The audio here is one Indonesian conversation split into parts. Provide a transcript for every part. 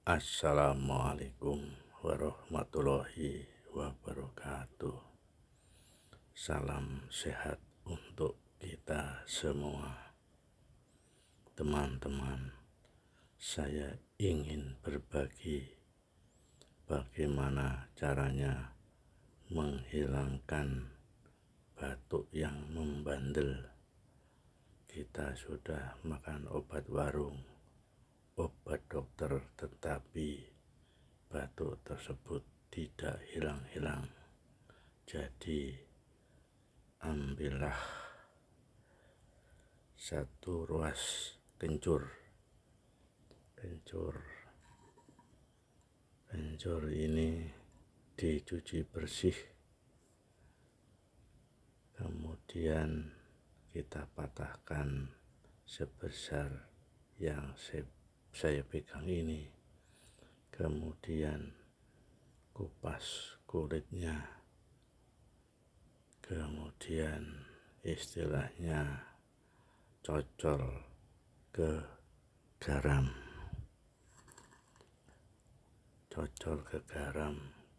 Assalamualaikum warahmatullahi wabarakatuh. Salam sehat untuk kita semua. Teman-teman, saya ingin berbagi bagaimana caranya menghilangkan batuk yang membandel. Kita sudah makan obat warung, obat dokter, tetapi batuk tersebut tidak hilang-hilang. Jadi ambillah satu ruas kencur ini dicuci bersih, kemudian kita patahkan sebesar yang saya pegang ini, kemudian kupas kulitnya, kemudian istilahnya cocol ke garam,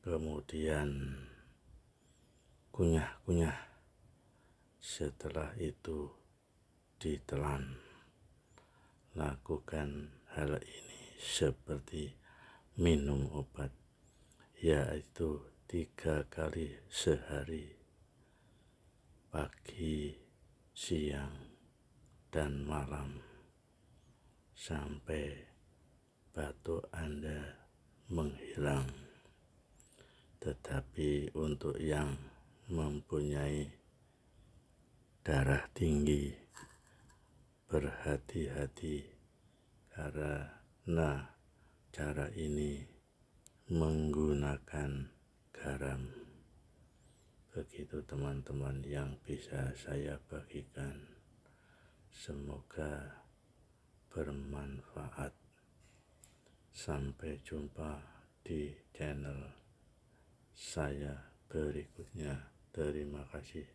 kemudian kunyah. Setelah itu ditelan. Lakukan hal ini seperti minum obat, yaitu 3 kali sehari, pagi, siang, dan malam, sampai batuk Anda menghilang. Tetapi untuk yang mempunyai darah tinggi, berhati-hati, karena cara ini menggunakan garam. Begitu teman-teman yang bisa saya bagikan. Semoga bermanfaat. Sampai jumpa di channel saya berikutnya. Terima kasih.